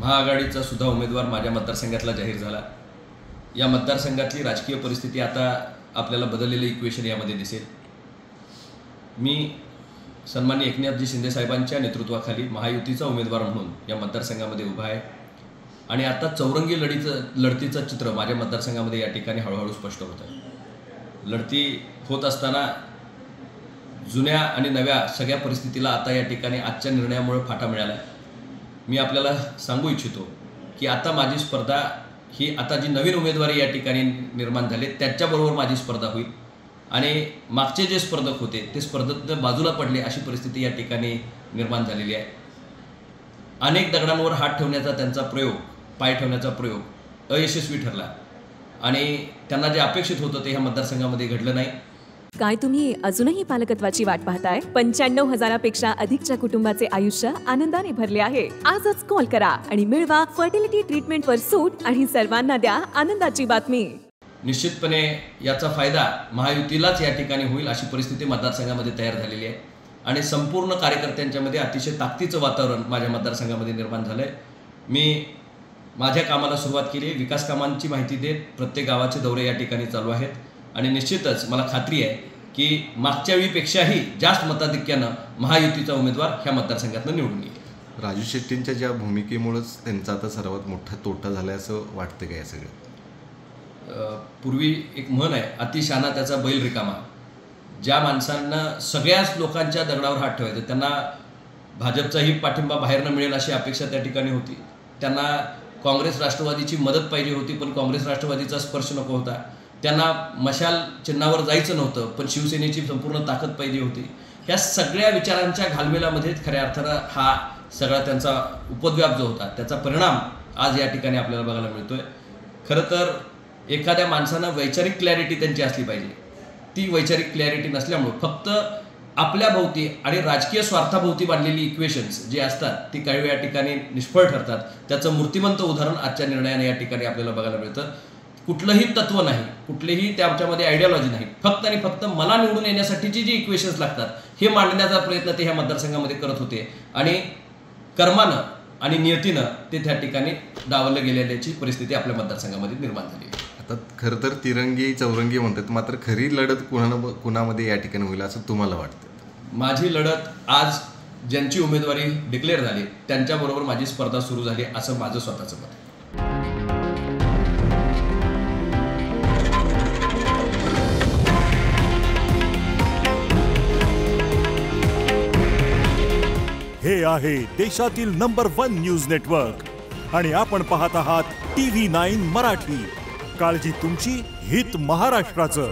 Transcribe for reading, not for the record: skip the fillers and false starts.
महाआघाडीचा सुद्धा उमेदवार माझ्या मतदारसंघातला जाहीर झाला। या मतदारसंघातली राजकीय परिस्थिती आता आपल्याला बदललेलं इक्वेशन यामध्ये दिसेल। मी सन्माननीय एकनाथजी शिंदे साहेबांच्या नेतृत्वाखाली महायुतीचा उमेदवार म्हणून या मतदारसंघामध्ये उभा आहे आणि आता चौरंगी लढतीचं चित्र माझ्या मतदारसंघामध्ये या ठिकाणी हळूहळू स्पष्ट होत आहे। लढती होत असताना जुन्या आणि नव्या सगळ्या परिस्थितीला आता या ठिकाणी आजच्या निर्णयामुळे फाटा मिळाला आहे। मी आपल्याला सांगू इच्छितो की आता माझी स्पर्धा ही आता जी नवीन उमेदवारी या ठिकाणी निर्माण झाले त्याच्याबरोबर माझी स्पर्धा होईल आणि मागचे जे स्पर्धक होते ते स्पर्धक बाजूला पडले अशी परिस्थिती या ठिकाणी निर्माण झालेली आहे। अनेक दगडांवर हात ठेवण्याचा त्यांचा प्रयोग, पाय ठेवण्याचा प्रयोग अयशस्वी ठरला आणि त्यांना जे अपेक्षित होतं ते ह्या मतदारसंघामध्ये घडलं नाही। काय तुम्ही अजूनही पालकत्वाची वाट पाहताय? 95,000पेक्षा अधिकच्या कुटुंबाचे आयुष्य आनंदाने भरले आहे। आजच कॉल करा आणि मिळवा फर्टिलिटी ट्रीटमेंटवर सूट आणि सर्वांना द्या आनंदाची बातमी। निश्चितपणे याचा फायदा महायुतीलाच या ठिकाणी होईल अशी परिस्थिती मतदारसंघामध्ये तयार झालेली आहे आणि संपूर्ण कार्यकर्त्यांच्यामध्ये अतिशय ताकदीचं वातावरण माझ्या मतदारसंघामध्ये निर्माण झालं आहे। मी माझ्या कामाला सुरुवात केली, विकास कामांची माहिती देत प्रत्येक गावाचे दौरे या ठिकाणी चालू आहेत आणि निश्चितच मला खात्री आहे की मागच्या वेळीपेक्षाही जास्त मताधिक्यानं महायुतीचा उमेदवार ह्या मतदारसंघातून निवडून येईल। राजू शेट्टींच्या ज्या भूमिकेमुळेच त्यांचा आता सर्वात मोठा तोटा झाला असं वाटतं का? या सगळं पूर्वी एक म्हण आहे, अतिशहाणा त्याचा बैल रिकामा। ज्या माणसांना सगळ्याच लोकांच्या दगडावर हात ठेवायचं, त्यांना भाजपचाही पाठिंबा बाहेरनं मिळेल अशी अपेक्षा त्या ठिकाणी होती। त्यांना काँग्रेस राष्ट्रवादीची मदत पाहिजे होती पण काँग्रेस राष्ट्रवादीचा स्पर्श नको होता। त्यांना मशाल चिन्हावर जायचं नव्हतं पण शिवसेनेची संपूर्ण ताकद पाहिजे होती। ह्या सगळ्या विचारांच्या घालमेलामध्ये खऱ्या अर्थानं हा सगळा त्यांचा उपद्व्याप जो होता त्याचा परिणाम आज या ठिकाणी आपल्याला बघायला मिळतोय। खरं तर एखाद्या माणसानं वैचारिक क्लॅरिटी त्यांची असली पाहिजे, ती वैचारिक क्लॅरिटी नसल्यामुळे फक्त आपल्या भोवती आणि राजकीय स्वार्थाभोवती बांधलेली इक्वेशन्स जे असतात ती काही वेळा ठिकाणी निष्फळ ठरतात। त्याचं मूर्तिमंत उदाहरण आजच्या निर्णयाने या ठिकाणी आपल्याला बघायला मिळतं। कुठलंही तत्व नाही, कुठलीही त्याच्यामध्ये आयडियोलॉजी नाही, फक्त आणि फक्त मला निवडून येण्यासाठीची जी इक्वेशन्स लागतात हे मांडण्याचा प्रयत्न ते ह्या मतदारसंघामध्ये करत होते आणि कर्मानं आणि नियतीनं ते त्या ठिकाणी डावललं गेलेल्याची परिस्थिती आपल्या मतदारसंघामध्ये निर्माण झाली आहे। आता खरं तर तिरंगी चौरंगी म्हणतात, मात्र खरी लढत कुणामध्ये या ठिकाणी होईल असं तुम्हाला वाटतं? माझी लढत आज ज्यांची उमेदवारी डिक्लेअर झाली त्यांच्याबरोबर माझी स्पर्धा सुरू झाली असं माझं स्वतःचं मत आहे। हे आहे देशातील नंबर 1 न्यूज नेटवर्क आणि आपण पाहत आहात TV9 मराठी। काळजी तुमची, हित महाराष्ट्राचं।